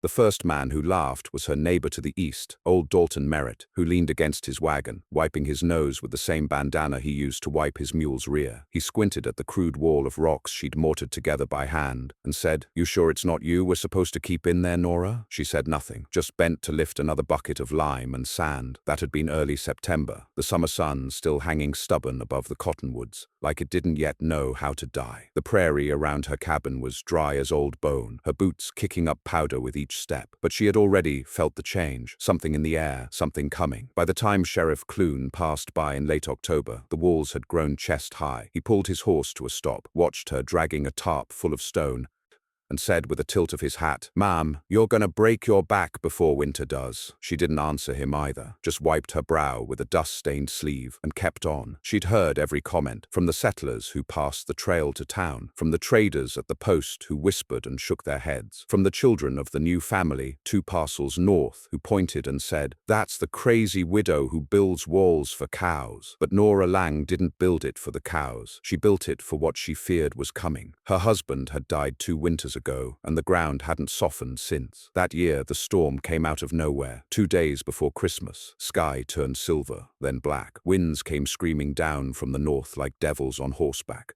The first man who laughed was her neighbor to the east, old Dalton Merritt, who leaned against his wagon, wiping his nose with the same bandana he used to wipe his mule's rear. He squinted at the crude wall of rocks she'd mortared together by hand and said, "You sure it's not you we're supposed to keep in there, Nora?" She said nothing, just bent to lift another bucket of lime and sand. That had been early September, the summer sun still hanging stubborn above the cottonwoods, like it didn't yet know how to die. The prairie around her cabin was dry as old bone, her boots kicking up powder with each step. But she had already felt the change, something in the air, something coming. By the time Sheriff Clune passed by in late October, the walls had grown chest high. He pulled his horse to a stop, watched her dragging a tarp full of stone, and said with a tilt of his hat, "Ma'am, you're gonna break your back before winter does." She didn't answer him either, just wiped her brow with a dust-stained sleeve and kept on. She'd heard every comment, from the settlers who passed the trail to town, from the traders at the post who whispered and shook their heads, from the children of the new family 2 parcels north who pointed and said, "That's the crazy widow who builds walls for cows." But Nora Lang didn't build it for the cows. She built it for what she feared was coming. Her husband had died 2 winters ago, and the ground hadn't softened since. That year, the storm came out of nowhere. 2 days before Christmas, sky turned silver, then black. Winds came screaming down from the north like devils on horseback.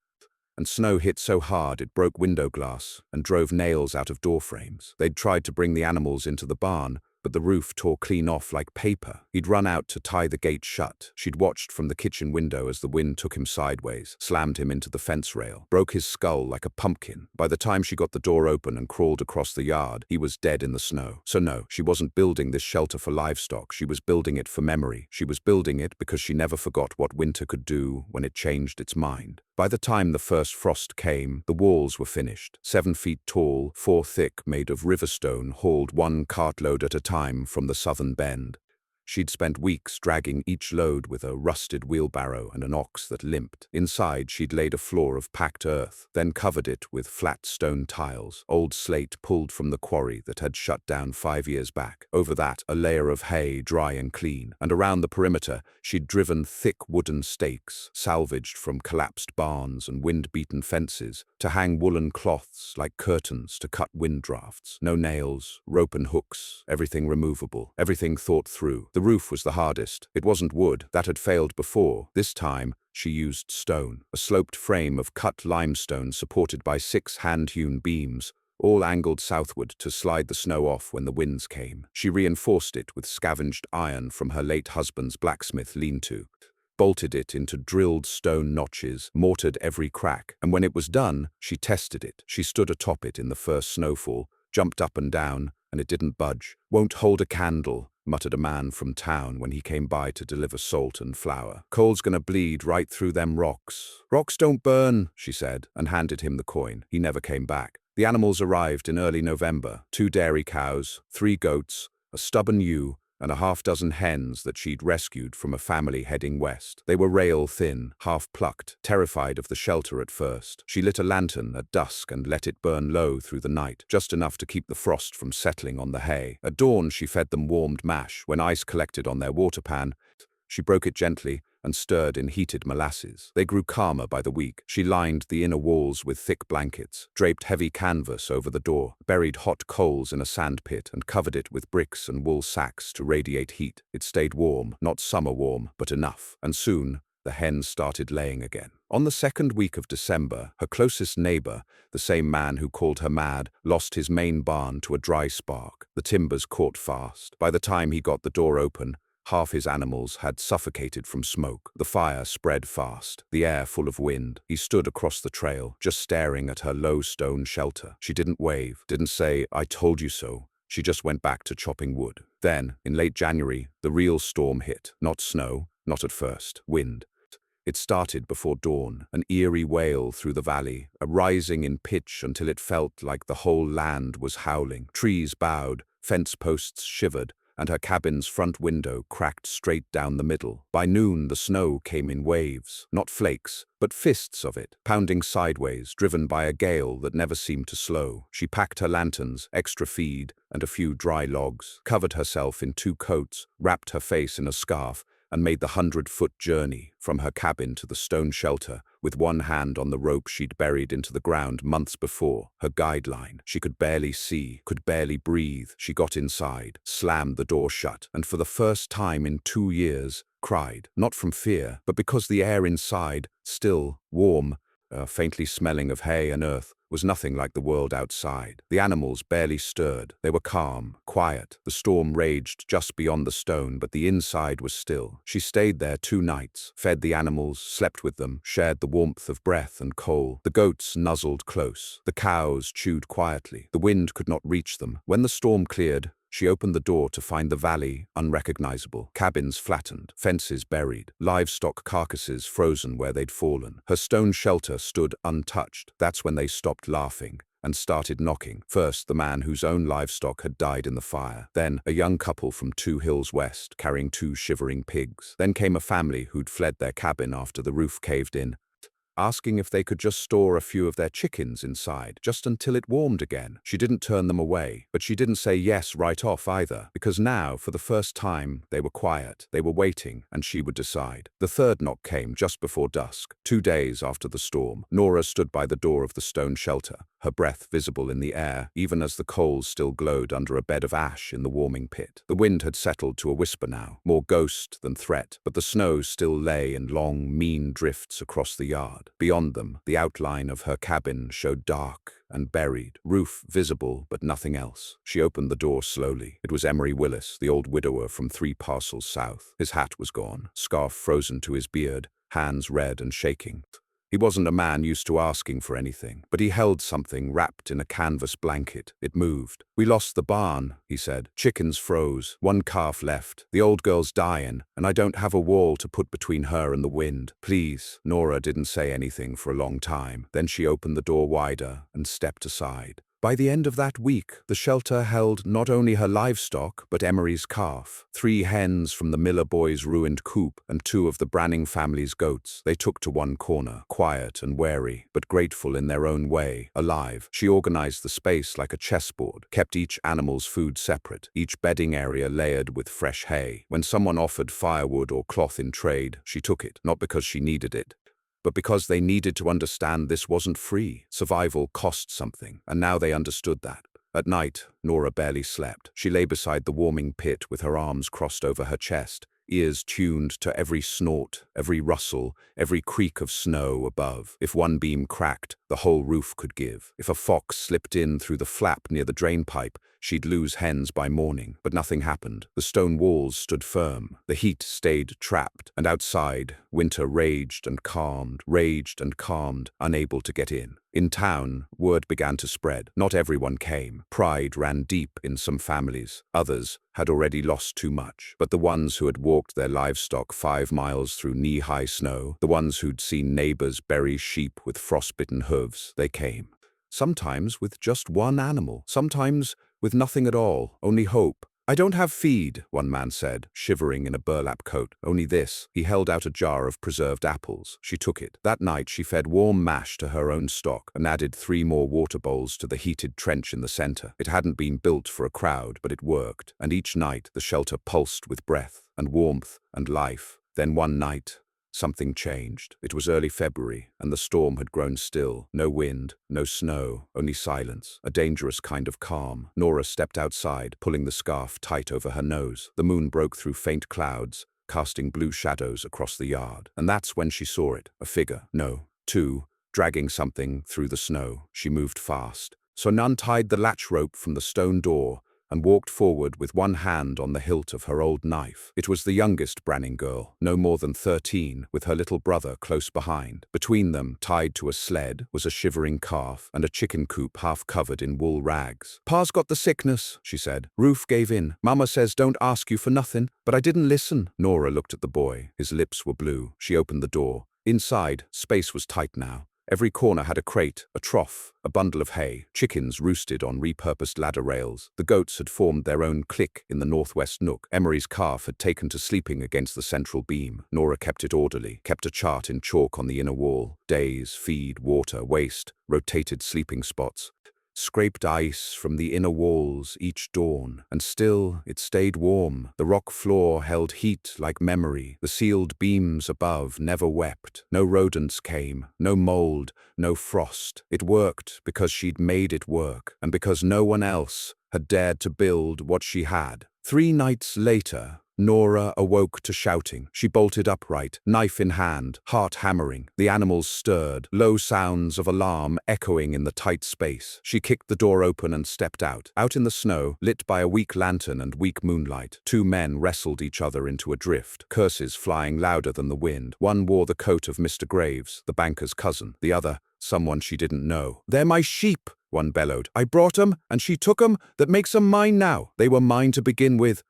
And snow hit so hard it broke window glass and drove nails out of door frames. They'd tried to bring the animals into the barn, but the roof tore clean off like paper. He'd run out to tie the gate shut. She'd watched from the kitchen window as the wind took him sideways, slammed him into the fence rail, broke his skull like a pumpkin. By the time she got the door open and crawled across the yard, he was dead in the snow. So no, she wasn't building this shelter for livestock. She was building it for memory. She was building it because she never forgot what winter could do when it changed its mind. By the time the first frost came, the walls were finished. 7 feet tall, 4 thick, made of river stone, hauled 1 cartload at a time from the southern bend. She'd spent weeks dragging each load with a rusted wheelbarrow and an ox that limped. Inside, she'd laid a floor of packed earth, then covered it with flat stone tiles, old slate pulled from the quarry that had shut down 5 years back. Over that, a layer of hay, dry and clean. And around the perimeter, she'd driven thick wooden stakes, salvaged from collapsed barns and wind-beaten fences, to hang woolen cloths like curtains to cut wind drafts. No nails, rope and hooks, everything removable, everything thought through. The roof was the hardest. It wasn't wood. That had failed before. This time, she used stone, a sloped frame of cut limestone supported by 6 hand-hewn beams, all angled southward to slide the snow off when the winds came. She reinforced it with scavenged iron from her late husband's blacksmith lean-to, bolted it into drilled stone notches, mortared every crack, and when it was done, she tested it. She stood atop it in the first snowfall, jumped up and down, and it didn't budge. "Won't hold a candle," muttered a man from town when he came by to deliver salt and flour. "Coal's gonna bleed right through them rocks." "Rocks don't burn," she said, and handed him the coin. He never came back. The animals arrived in early November. 2 dairy cows, 3 goats, a stubborn ewe, and a half-dozen hens that she'd rescued from a family heading west. They were rail-thin, half-plucked, terrified of the shelter at first. She lit a lantern at dusk and let it burn low through the night, just enough to keep the frost from settling on the hay. At dawn, she fed them warmed mash. When ice collected on their water pan, she broke it gently and stirred in heated molasses. They grew calmer by the week. She lined the inner walls with thick blankets, draped heavy canvas over the door, buried hot coals in a sand pit, and covered it with bricks and wool sacks to radiate heat. It stayed warm, not summer warm, but enough. And soon, the hens started laying again. On the 2nd week of December, her closest neighbor, the same man who called her mad, lost his main barn to a dry spark. The timbers caught fast. By the time he got the door open, half his animals had suffocated from smoke. The fire spread fast, the air full of wind. He stood across the trail, just staring at her low stone shelter. She didn't wave, didn't say, "I told you so." She just went back to chopping wood. Then, in late January, the real storm hit. Not snow, not at first, wind. It started before dawn, an eerie wail through the valley, a rising in pitch until it felt like the whole land was howling. Trees bowed, fence posts shivered, and her cabin's front window cracked straight down the middle. By noon, the snow came in waves, not flakes, but fists of it, pounding sideways, driven by a gale that never seemed to slow. She packed her lanterns, extra feed, and a few dry logs, covered herself in 2 coats, wrapped her face in a scarf, and made the 100-foot journey from her cabin to the stone shelter with one hand on the rope she'd buried into the ground months before, her guideline. She could barely see, could barely breathe. She got inside, slammed the door shut, and for the first time in 2 years, cried, not from fear, but because the air inside, still, warm, faintly smelling of hay and earth, was nothing like the world outside. The animals barely stirred. They were calm, quiet. The storm raged just beyond the stone, but the inside was still. She stayed there 2 nights, fed the animals, slept with them, shared the warmth of breath and coal. The goats nuzzled close. The cows chewed quietly. The wind could not reach them. When the storm cleared, she opened the door to find the valley unrecognizable, cabins flattened, fences buried, livestock carcasses frozen where they'd fallen. Her stone shelter stood untouched. That's when they stopped laughing and started knocking. First, the man whose own livestock had died in the fire. Then, a young couple from 2 hills west, carrying 2 shivering pigs. Then came a family who'd fled their cabin after the roof caved in, asking if they could just store a few of their chickens inside, just until it warmed again. She didn't turn them away, but she didn't say yes right off either, because now, for the first time, they were quiet. They were waiting, and she would decide. The third knock came just before dusk. 2 days after the storm, Nora stood by the door of the stone shelter, her breath visible in the air, even as the coals still glowed under a bed of ash in the warming pit. The wind had settled to a whisper now, more ghost than threat, but the snow still lay in long, mean drifts across the yard. Beyond them, the outline of her cabin showed dark and buried, roof visible but nothing else. She opened the door slowly. It was Emery Willis, the old widower from 3 parcels south. His hat was gone, scarf frozen to his beard, hands red and shaking. He wasn't a man used to asking for anything, but he held something wrapped in a canvas blanket. It moved. "We lost the barn," he said. "Chickens froze. 1 calf left. The old girl's dying, and I don't have a wall to put between her and the wind. Please." Nora didn't say anything for a long time. Then she opened the door wider and stepped aside. By the end of that week, the shelter held not only her livestock, but Emery's calf, 3 hens from the Miller boys' ruined coop, and 2 of the Branning family's goats. They took to one corner, quiet and wary, but grateful in their own way, alive. She organized the space like a chessboard, kept each animal's food separate, each bedding area layered with fresh hay. When someone offered firewood or cloth in trade, she took it, not because she needed it, but because they needed to understand this wasn't free. Survival cost something, and now they understood that. At night, Nora barely slept. She lay beside the warming pit with her arms crossed over her chest, ears tuned to every snort, every rustle, every creak of snow above. If one beam cracked, the whole roof could give. If a fox slipped in through the flap near the drain pipe, she'd lose hens by morning. But nothing happened. The stone walls stood firm. The heat stayed trapped. And outside, winter raged and calmed, unable to get in. In town, word began to spread. Not everyone came. Pride ran deep in some families. Others had already lost too much. But the ones who had walked their livestock 5 miles through knee-high snow, the ones who'd seen neighbors bury sheep with frostbitten hooves, they came. Sometimes with just 1 animal, sometimes with nothing at all, only hope. "I don't have feed," one man said, shivering in a burlap coat. "Only this." He held out a jar of preserved apples. She took it. That night she fed warm mash to her own stock and added 3 more water bowls to the heated trench in the center. It hadn't been built for a crowd, but it worked. And each night the shelter pulsed with breath and warmth and life. Then one night, something changed. It was early February, and the storm had grown still. No wind, no snow, only silence, a dangerous kind of calm. Nora stepped outside, pulling the scarf tight over her nose. The moon broke through faint clouds, casting blue shadows across the yard. And that's when she saw it, a figure, no, 2, dragging something through the snow. She moved fast. So Nun tied the latch rope from the stone door and walked forward with one hand on the hilt of her old knife. It was the youngest Branning girl, no more than 13, with her little brother close behind. Between them, tied to a sled, was a shivering calf and a chicken coop half covered in wool rags. "Pa's got the sickness," she said. "Roof gave in. Mama says don't ask you for nothing, but I didn't listen." Nora looked at the boy. His lips were blue. She opened the door. Inside, space was tight now. Every corner had a crate, a trough, a bundle of hay. Chickens roosted on repurposed ladder rails. The goats had formed their own clique in the northwest nook. Emery's calf had taken to sleeping against the central beam. Nora kept it orderly, kept a chart in chalk on the inner wall. Days, feed, water, waste, rotated sleeping spots. scraped ice from the inner walls each dawn, and still it stayed warm. The rock floor held heat like memory. The sealed beams above never wept. No rodents came, no mold, no frost. It worked because she'd made it work, and because no one else had dared to build what she had. 3 nights later, Nora awoke to shouting. She bolted upright, knife in hand, heart hammering. The animals stirred, low sounds of alarm echoing in the tight space. She kicked the door open and stepped out. Out in the snow, lit by a weak lantern and weak moonlight, 2 men wrestled each other into a drift, curses flying louder than the wind. One wore the coat of Mr. Graves, the banker's cousin. The other, someone she didn't know. "They're my sheep," one bellowed. "I brought 'em, and she took 'em. That makes 'em mine now. They were mine to begin with."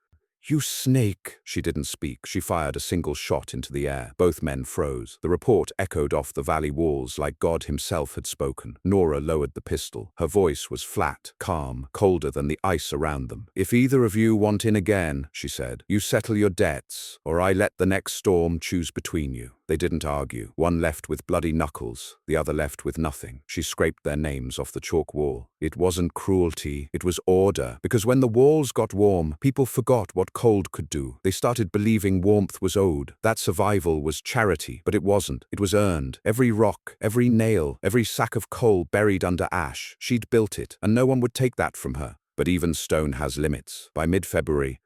"You snake!" She didn't speak. She fired a single shot into the air. Both men froze. The report echoed off the valley walls like God himself had spoken. Nora lowered the pistol. Her voice was flat, calm, colder than the ice around them. "If either of you want in again," she said, "you settle your debts, or I let the next storm choose between you." They didn't argue. One left with bloody knuckles, the other left with nothing. She scraped their names off the chalk wall. It wasn't cruelty, it was order. Because when the walls got warm, people forgot what cold could do. They started believing warmth was owed. That survival was charity, but it wasn't. It was earned. Every rock, every nail, every sack of coal buried under ash. She'd built it, and no one would take that from her. But even stone has limits. By mid-February,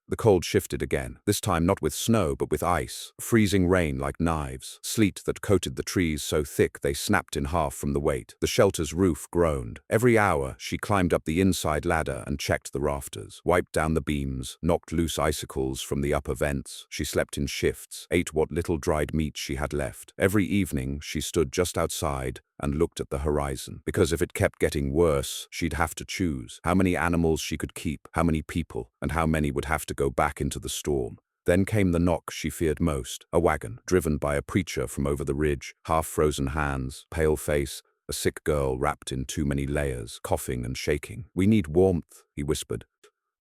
the cold shifted again, this time not with snow but with ice, freezing rain like knives, sleet that coated the trees so thick they snapped in half from the weight. The shelter's roof groaned. Every hour she climbed up the inside ladder and checked the rafters, wiped down the beams, knocked loose icicles from the upper vents. She slept in shifts, ate what little dried meat she had left. Every evening she stood just outside and looked at the horizon, because if it kept getting worse, she'd have to choose how many animals she could keep, how many people, and how many would have to go back into the storm. Then came the knock she feared most, a wagon, driven by a preacher from over the ridge, half-frozen hands, pale face, a sick girl wrapped in too many layers, coughing and shaking. "We need warmth," he whispered.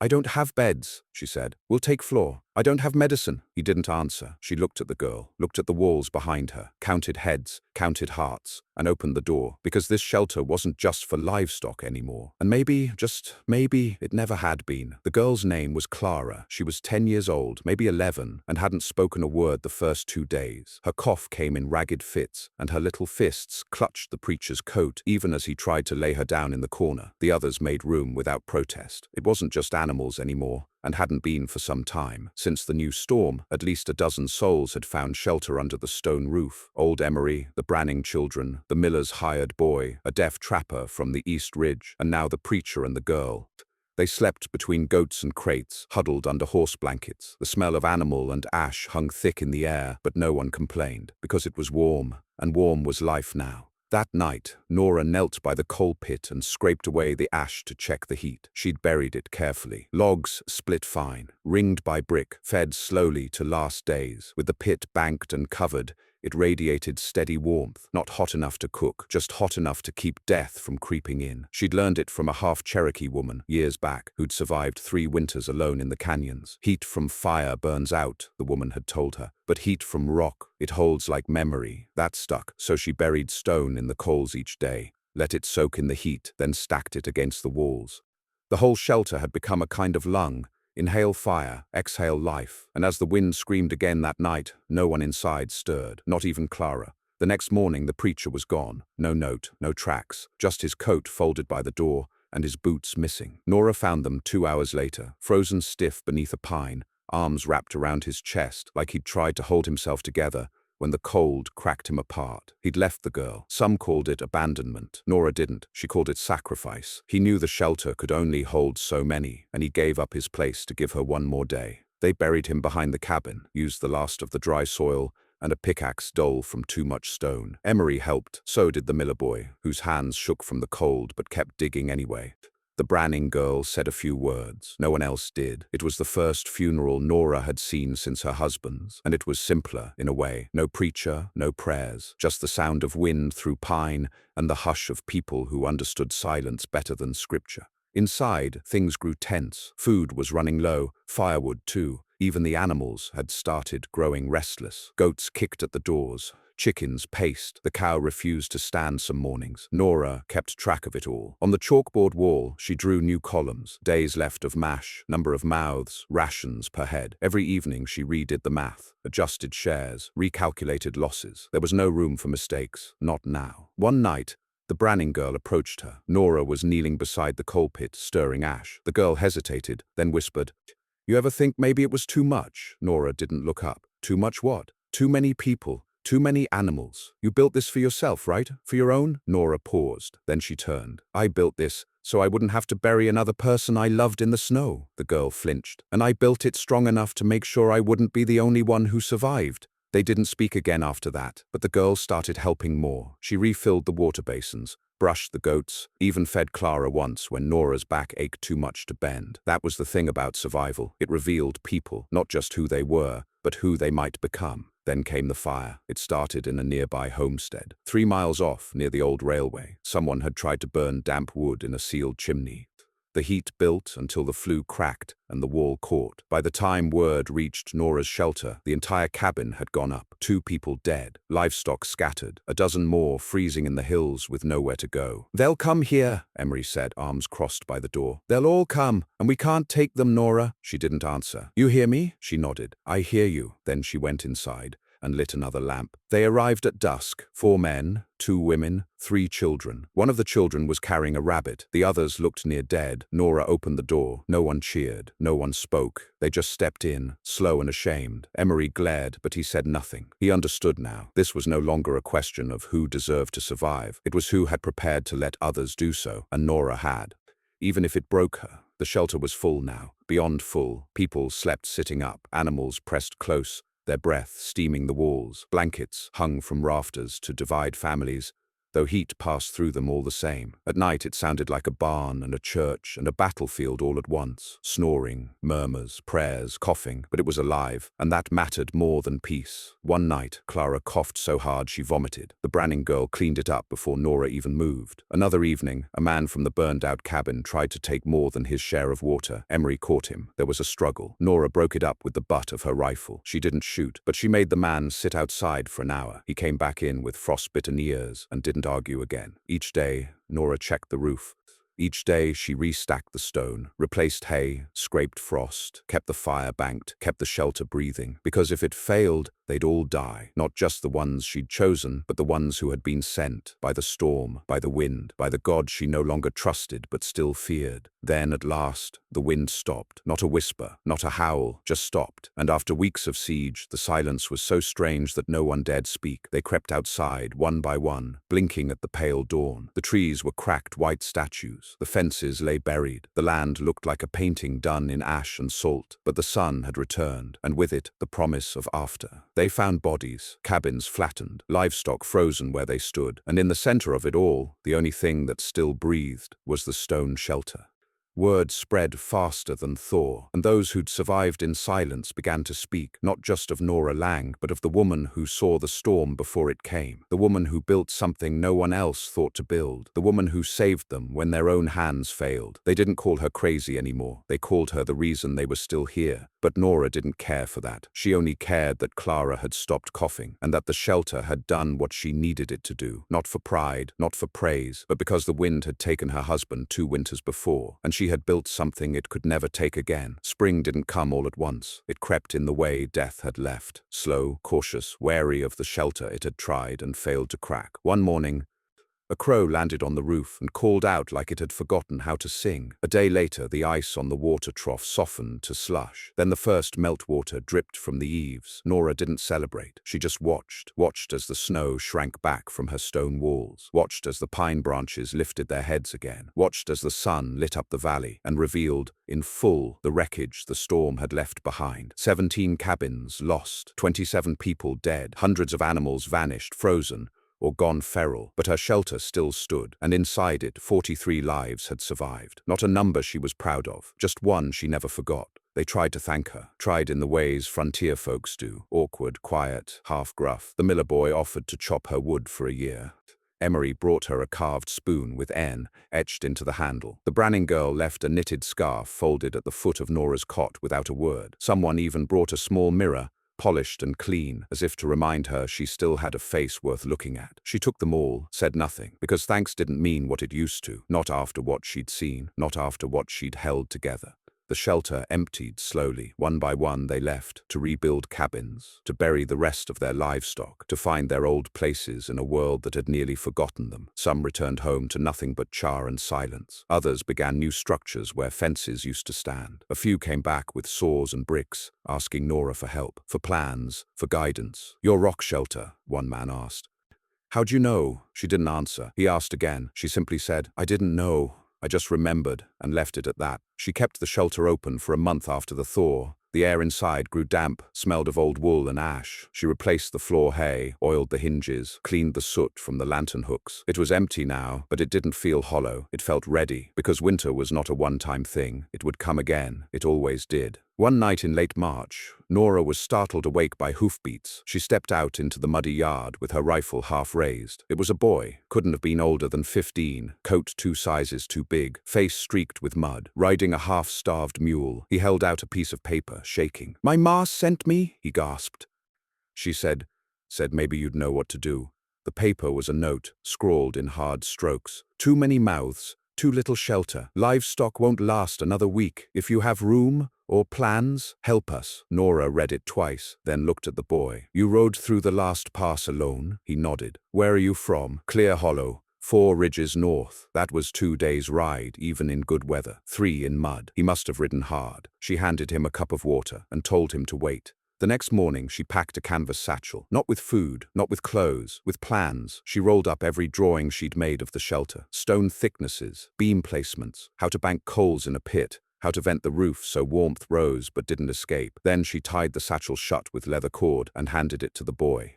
"I don't have beds," she said. "We'll take floor." "I don't have medicine." He didn't answer. She looked at the girl, looked at the walls behind her, counted heads, counted hearts, and opened the door, because this shelter wasn't just for livestock anymore. And maybe, just maybe, it never had been. The girl's name was Clara. She was 10 years old, maybe 11, and hadn't spoken a word the first 2 days. Her cough came in ragged fits, and her little fists clutched the preacher's coat, even as he tried to lay her down in the corner. The others made room without protest. It wasn't just animals anymore, and hadn't been for some time. Since the new storm, at least a dozen souls had found shelter under the stone roof. Old Emery, the Branning children, the miller's hired boy, a deaf trapper from the East Ridge, and now the preacher and the girl. They slept between goats and crates, huddled under horse blankets. The smell of animal and ash hung thick in the air, but no one complained, because it was warm, and warm was life now. That night, Nora knelt by the coal pit and scraped away the ash to check the heat. She'd buried it carefully. Logs split fine, ringed by brick, fed slowly to last days. With the pit banked and covered, it radiated steady warmth, not hot enough to cook, just hot enough to keep death from creeping in. She'd learned it from a half-Cherokee woman, years back, who'd survived 3 winters alone in the canyons. Heat from fire burns out, the woman had told her, but heat from rock, it holds like memory. That stuck, so she buried stone in the coals each day, let it soak in the heat, then stacked it against the walls. The whole shelter had become a kind of lung. Inhale fire, exhale life. And as the wind screamed again that night, no one inside stirred, not even Clara. The next morning the preacher was gone. No note, no tracks, just his coat folded by the door and his boots missing. Nora found them 2 hours later, frozen stiff beneath a pine, arms wrapped around his chest like he'd tried to hold himself together when the cold cracked him apart. He'd left the girl. Some called it abandonment. Nora didn't. She called it sacrifice. He knew the shelter could only hold so many, and he gave up his place to give her one more day. They buried him behind the cabin, used the last of the dry soil, and a pickaxe dull from too much stone. Emery helped, so did the miller boy, whose hands shook from the cold but kept digging anyway. The Branning girl said a few words. No one else did. It was the first funeral Nora had seen since her husband's, and it was simpler, in a way. No preacher, no prayers, just the sound of wind through pine and the hush of people who understood silence better than scripture. Inside, things grew tense. Food was running low, firewood too. Even the animals had started growing restless. Goats kicked at the doors, Chickens paced. The cow refused to stand some mornings. Nora kept track of it all. On the chalkboard wall, she drew new columns. Days left of mash, number of mouths, rations per head. Every evening she redid the math, adjusted shares, recalculated losses. There was no room for mistakes. Not now. One night, the Branning girl approached her. Nora was kneeling beside the coal pit, stirring ash. The girl hesitated, then whispered, "You ever think maybe it was too much?" Nora didn't look up. Too much what? Too many people. Too many animals. You built this for yourself, right? For your own? Nora paused. Then she turned. I built this so I wouldn't have to bury another person I loved in the snow. The girl flinched. And I built it strong enough to make sure I wouldn't be the only one who survived. They didn't speak again after that, but the girl started helping more. She refilled the water basins, brushed the goats, even fed Clara once when Nora's back ached too much to bend. That was the thing about survival. It revealed people, not just who they were, but who they might become. Then came the fire. It started in a nearby homestead. 3 miles off, near the old railway, someone had tried to burn damp wood in a sealed chimney. The heat built until the flue cracked and the wall caught. By the time word reached Nora's shelter, the entire cabin had gone up. 2 people dead, livestock scattered, a dozen more freezing in the hills with nowhere to go. They'll come here, Emery said, arms crossed by the door. They'll all come, and we can't take them, Nora. She didn't answer. You hear me? She nodded. I hear you. Then she went inside and lit another lamp. They arrived at dusk. 4 men, 2 women, 3 children. One of the children was carrying a rabbit. The others looked near dead. Nora opened the door. No one cheered. No one spoke. They just stepped in, slow and ashamed. Emery glared, but he said nothing. He understood now. This was no longer a question of who deserved to survive. It was who had prepared to let others do so, and Nora had. Even if it broke her. The shelter was full now, beyond full. People slept sitting up, animals pressed close, their breath steaming the walls. Blankets hung from rafters to divide families, though heat passed through them all the same. At night it sounded like a barn and a church and a battlefield all at once. Snoring, murmurs, prayers, coughing, but it was alive, and that mattered more than peace. One night, Clara coughed so hard she vomited. The Branning girl cleaned it up before Nora even moved. Another evening, a man from the burned-out cabin tried to take more than his share of water. Emery caught him. There was a struggle. Nora broke it up with the butt of her rifle. She didn't shoot, but she made the man sit outside for an hour. He came back in with frostbitten ears and didn't argue again. Each day, Nora checked the roof. Each day she restacked the stone, replaced hay, scraped frost, kept the fire banked, kept the shelter breathing. Because if it failed, they'd all die. Not just the ones she'd chosen, but the ones who had been sent by the storm, by the wind, by the god she no longer trusted but still feared. Then, at last, the wind stopped. Not a whisper, not a howl, just stopped. And after weeks of siege, the silence was so strange that no one dared speak. They crept outside, one by one, blinking at the pale dawn. The trees were cracked white statues. The fences lay buried. The land looked like a painting done in ash and salt. But the sun had returned, and with it, the promise of after. They found bodies, cabins flattened, livestock frozen where they stood, and in the center of it all, the only thing that still breathed was the stone shelter. Word spread faster than thaw, and those who'd survived in silence began to speak, not just of Nora Lang, but of the woman who saw the storm before it came, the woman who built something no one else thought to build, the woman who saved them when their own hands failed. They didn't call her crazy anymore. They called her the reason they were still here. But Nora didn't care for that. She only cared that Clara had stopped coughing, and that the shelter had done what she needed it to do. Not for pride, not for praise, but because the wind had taken her husband 2 winters before, and she had built something it could never take again. Spring didn't come all at once. It crept in the way death had left, slow, cautious, wary of the shelter it had tried and failed to crack. One morning, a crow landed on the roof and called out like it had forgotten how to sing. A day later, the ice on the water trough softened to slush. Then the first meltwater dripped from the eaves. Nora didn't celebrate. She just watched as the snow shrank back from her stone walls, watched as the pine branches lifted their heads again, watched as the sun lit up the valley and revealed, in full, the wreckage the storm had left behind. 17 cabins lost, 27 people dead, hundreds of animals vanished, frozen, or gone feral, but her shelter still stood, and inside it 43 lives had survived. Not a number she was proud of, just one she never forgot. They tried to thank her, tried in the ways frontier folks do, awkward, quiet, half gruff. The miller boy offered to chop her wood for a year. Emery brought her a carved spoon with N etched into the handle. The Branning girl left a knitted scarf folded at the foot of Nora's cot without a word. Someone even brought a small mirror, polished and clean, as if to remind her she still had a face worth looking at. She took them all, said nothing, because thanks didn't mean what it used to, not after what she'd seen, not after what she'd held together. The shelter emptied slowly. One by one they left, to rebuild cabins, to bury the rest of their livestock, to find their old places in a world that had nearly forgotten them. Some returned home to nothing but char and silence. Others began new structures where fences used to stand. A few came back with saws and bricks, asking Nora for help, for plans, for guidance. "Your rock shelter," one man asked. "How'd you know?" She didn't answer. He asked again. She simply said, "I didn't know. I just remembered," and left it at that. She kept the shelter open for a month after the thaw. The air inside grew damp, smelled of old wool and ash. She replaced the floor hay, oiled the hinges, cleaned the soot from the lantern hooks. It was empty now, but it didn't feel hollow. It felt ready, because winter was not a one-time thing. It would come again. It always did. One night in late March, Nora was startled awake by hoofbeats. She stepped out into the muddy yard with her rifle half raised. It was a boy, couldn't have been older than 15, coat 2 sizes too big, face streaked with mud, riding a half-starved mule. He held out a piece of paper, shaking. "My ma sent me," he gasped. She said, "Maybe you'd know what to do." The paper was a note, scrawled in hard strokes. "Too many mouths, too little shelter. Livestock won't last another week. If you have room or plans, help us." Nora read it twice, then looked at the boy. "You rode through the last pass alone?" He nodded. "Where are you from?" "Clear Hollow. 4 ridges north." That was 2 days' ride, even in good weather. 3 in mud. He must have ridden hard. She handed him a cup of water and told him to wait. The next morning, she packed a canvas satchel, not with food, not with clothes, with plans. She rolled up every drawing she'd made of the shelter. Stone thicknesses, beam placements, how to bank coals in a pit, how to vent the roof so warmth rose but didn't escape. Then she tied the satchel shut with leather cord and handed it to the boy.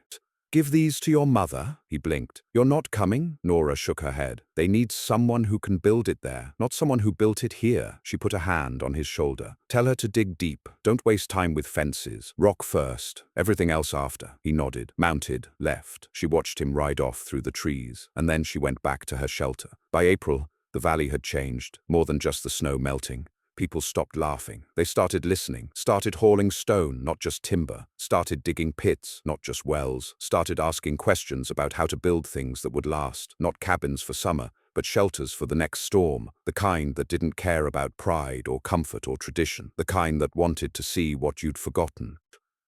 "Give these to your mother?" He blinked. "You're not coming?" Nora shook her head. "They need someone who can build it there, not someone who built it here." She put a hand on his shoulder. "Tell her to dig deep. Don't waste time with fences. Rock first, everything else after." He nodded, mounted, left. She watched him ride off through the trees, and then she went back to her shelter. By April, the valley had changed, more than just the snow melting. People stopped laughing. They started listening, started hauling stone, not just timber, started digging pits, not just wells, started asking questions about how to build things that would last, not cabins for summer, but shelters for the next storm, the kind that didn't care about pride or comfort or tradition, the kind that wanted to see what you'd forgotten.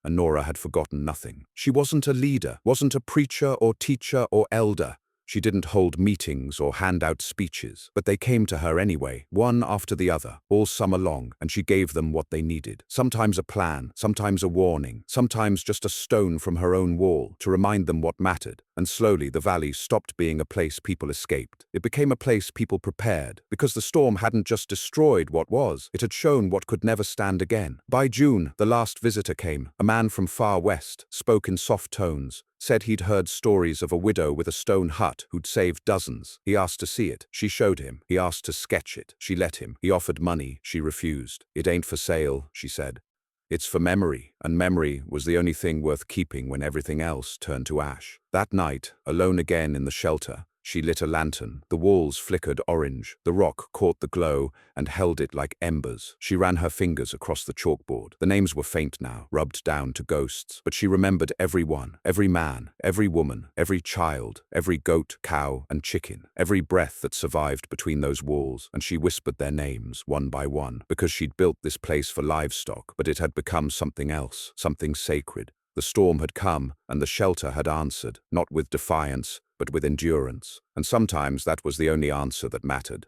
And Nora had forgotten nothing. She wasn't a leader, wasn't a preacher or teacher or elder. She didn't hold meetings or hand out speeches, but they came to her anyway, one after the other, all summer long, and she gave them what they needed. Sometimes a plan, sometimes a warning, sometimes just a stone from her own wall to remind them what mattered. And slowly the valley stopped being a place people escaped. It became a place people prepared, because the storm hadn't just destroyed what was, it had shown what could never stand again. By June, the last visitor came, a man from far west, spoke in soft tones, said he'd heard stories of a widow with a stone hut who'd saved dozens. He asked to see it. She showed him. He asked to sketch it. She let him. He offered money. She refused. "It ain't for sale," she said. "It's for memory," and memory was the only thing worth keeping when everything else turned to ash. That night, alone again in the shelter, she lit a lantern. The walls flickered orange. The rock caught the glow and held it like embers. She ran her fingers across the chalkboard. The names were faint now, rubbed down to ghosts. But she remembered every one, every man, every woman, every child, every goat, cow, and chicken, every breath that survived between those walls. And she whispered their names, one by one, because she'd built this place for livestock, but it had become something else, something sacred. The storm had come, and the shelter had answered, not with defiance, but with endurance. And sometimes that was the only answer that mattered.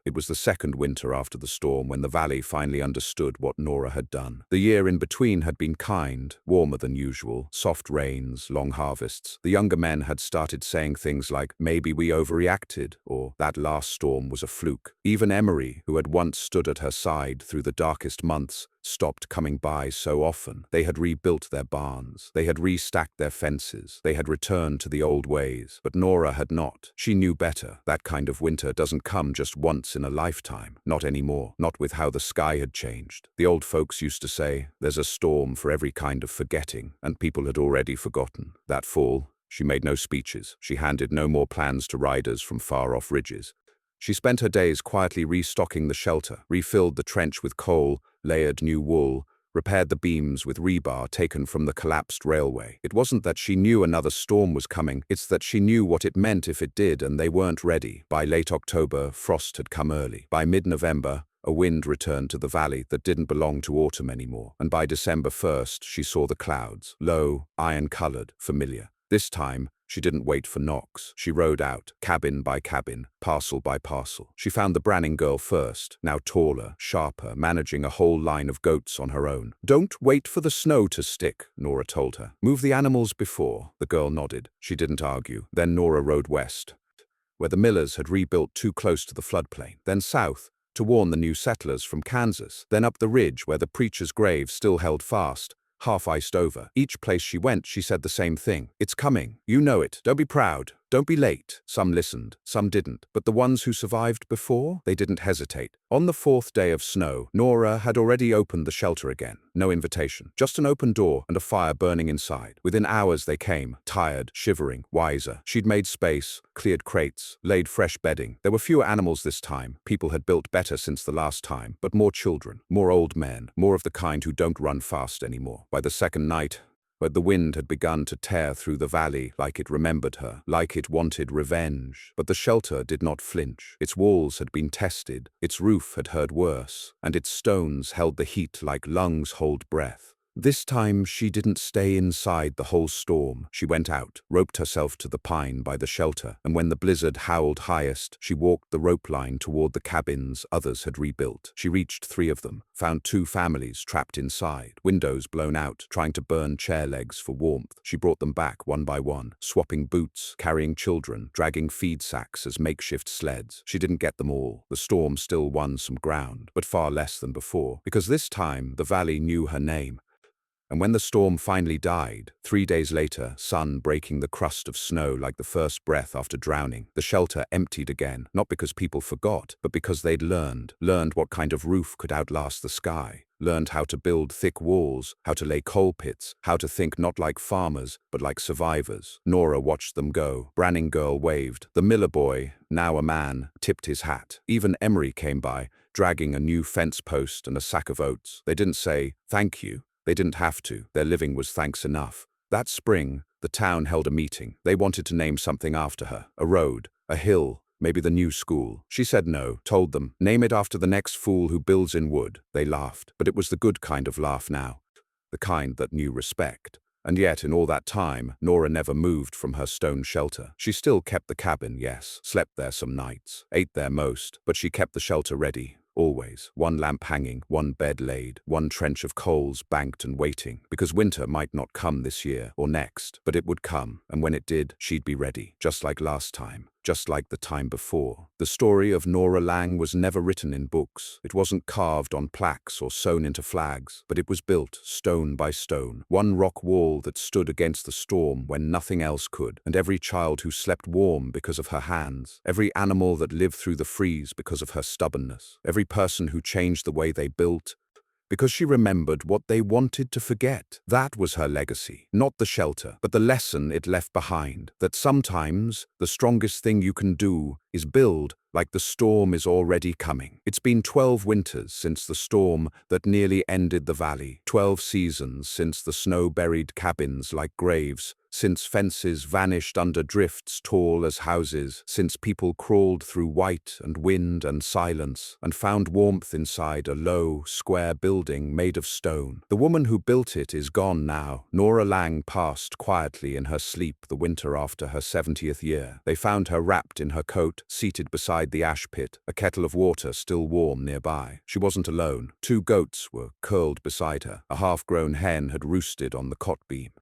It was the second winter after the storm when the valley finally understood what Nora had done. The year in between had been kind, warmer than usual, soft rains, long harvests. The younger men had started saying things like, "Maybe we overreacted," or "That last storm was a fluke." Even Emery, who had once stood at her side through the darkest months, stopped coming by so often. They had rebuilt their barns. They had restacked their fences. They had returned to the old ways. But Nora had not. She knew better. That kind of winter doesn't come just once in a lifetime. Not anymore. Not with how the sky had changed. The old folks used to say, "There's a storm for every kind of forgetting," and people had already forgotten. That fall, she made no speeches. She handed no more plans to riders from far-off ridges. She spent her days quietly restocking the shelter, refilled the trench with coal, layered new wool, repaired the beams with rebar taken from the collapsed railway. It wasn't that she knew another storm was coming, it's that she knew what it meant if it did, and they weren't ready. By late October, frost had come early. By mid-November, a wind returned to the valley that didn't belong to autumn anymore. And by December 1st, she saw the clouds, low, iron-colored, familiar. This time, she didn't wait for knocks. She rode out, cabin by cabin, parcel by parcel. She found the Branning girl first, now taller, sharper, managing a whole line of goats on her own. "Don't wait for the snow to stick," Nora told her. "Move the animals before." The girl nodded. She didn't argue. Then Nora rode west, where the millers had rebuilt too close to the floodplain. Then south, to warn the new settlers from Kansas. Then up the ridge where the preacher's grave still held fast, half iced over. Each place she went, she said the same thing. "It's coming. You know it. Don't be proud. Don't be late." Some listened, some didn't. But the ones who survived before, they didn't hesitate. On the 4th day of snow, Nora had already opened the shelter again. No invitation, just an open door and a fire burning inside. Within hours they came, tired, shivering, wiser. She'd made space, cleared crates, laid fresh bedding. There were fewer animals this time. People had built better since the last time, but more children, more old men, more of the kind who don't run fast anymore. By the second night, but the wind had begun to tear through the valley like it remembered her, like it wanted revenge. But the shelter did not flinch. Its walls had been tested, its roof had heard worse, and its stones held the heat like lungs hold breath. This time she didn't stay inside the whole storm. She went out, roped herself to the pine by the shelter, and when the blizzard howled highest, she walked the rope line toward the cabins others had rebuilt. She reached 3 of them, found 2 families trapped inside, windows blown out, trying to burn chair legs for warmth. She brought them back one by one, swapping boots, carrying children, dragging feed sacks as makeshift sleds. She didn't get them all. The storm still won some ground, but far less than before, because this time the valley knew her name. And when the storm finally died, 3 days later, sun breaking the crust of snow like the first breath after drowning, the shelter emptied again, not because people forgot, but because they'd learned what kind of roof could outlast the sky, learned how to build thick walls, how to lay coal pits, how to think not like farmers, but like survivors. Nora watched them go. Branning girl waved. The miller boy, now a man, tipped his hat. Even Emery came by, dragging a new fence post and a sack of oats. They didn't say, "Thank you." They didn't have to. Their living was thanks enough. That spring, the town held a meeting. They wanted to name something after her. A road, a hill, maybe the new school. She said no, told them, "Name it after the next fool who builds in wood." They laughed, but it was the good kind of laugh now, the kind that knew respect. And yet, in all that time, Nora never moved from her stone shelter. She still kept the cabin, yes, slept there some nights, ate there most, but she kept the shelter ready. Always. One lamp hanging, one bed laid, one trench of coals banked and waiting, because winter might not come this year or next, but it would come, and when it did, she'd be ready, just like last time, just like the time before. The story of Nora Lang was never written in books. It wasn't carved on plaques or sewn into flags, but it was built, stone by stone, one rock wall that stood against the storm when nothing else could, and every child who slept warm because of her hands, every animal that lived through the freeze because of her stubbornness, every person who changed the way they built, because she remembered what they wanted to forget. That was her legacy, not the shelter, but the lesson it left behind, that sometimes the strongest thing you can do is build like the storm is already coming. It's been 12 winters since the storm that nearly ended the valley, 12 seasons since the snow-buried cabins like graves, since fences vanished under drifts tall as houses, since people crawled through white and wind and silence and found warmth inside a low, square building made of stone. The woman who built it is gone now. Nora Lang passed quietly in her sleep the winter after her 70th year. They found her wrapped in her coat, seated beside the ash pit, a kettle of water still warm nearby. She wasn't alone. 2 goats were curled beside her. A half-grown hen had roosted on the cot beam.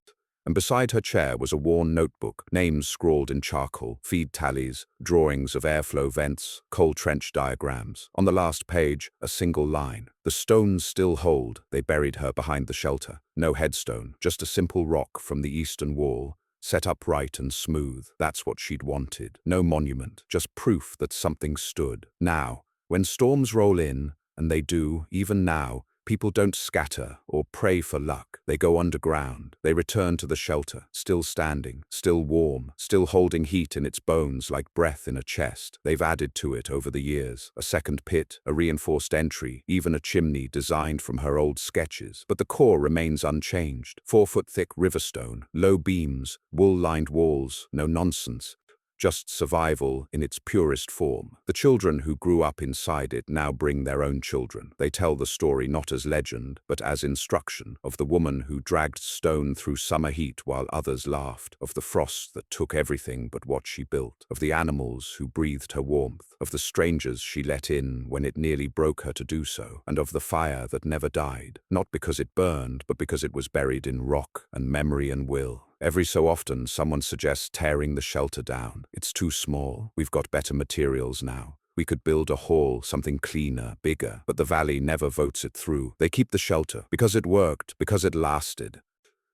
And beside her chair was a worn notebook, names scrawled in charcoal, feed tallies, drawings of airflow vents, coal trench diagrams. On the last page, a single line. The stones still hold. They buried her behind the shelter. No headstone, just a simple rock from the eastern wall, set upright and smooth. That's what she'd wanted. No monument, just proof that something stood. Now, when storms roll in, and they do, even now, people don't scatter or pray for luck. They go underground. They return to the shelter, still standing, still warm, still holding heat in its bones like breath in a chest. They've added to it over the years, a second pit, a reinforced entry, even a chimney designed from her old sketches. But the core remains unchanged. 4-foot-thick riverstone, low beams, wool-lined walls, no nonsense. Just survival in its purest form. The children who grew up inside it now bring their own children. They tell the story not as legend, but as instruction, of the woman who dragged stone through summer heat while others laughed, of the frost that took everything but what she built, of the animals who breathed her warmth, of the strangers she let in when it nearly broke her to do so, and of the fire that never died, not because it burned, but because it was buried in rock and memory and will. Every so often, someone suggests tearing the shelter down. It's too small. We've got better materials now. We could build a hall, something cleaner, bigger, but the valley never votes it through. They keep the shelter because it worked, because it lasted,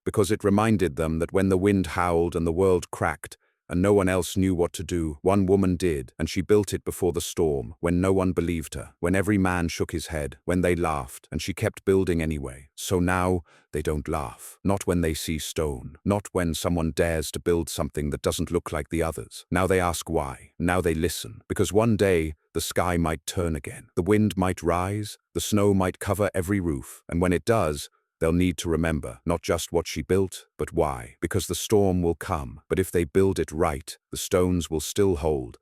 because it reminded them that when the wind howled and the world cracked, and no one else knew what to do, one woman did, and she built it before the storm, when no one believed her, when every man shook his head, when they laughed, and she kept building anyway. So now, they don't laugh. Not when they see stone. Not when someone dares to build something that doesn't look like the others. Now they ask why. Now they listen. Because one day, the sky might turn again. The wind might rise. The snow might cover every roof. And when it does, they'll need to remember not just what she built, but why. Because the storm will come, but if they build it right, the stones will still hold,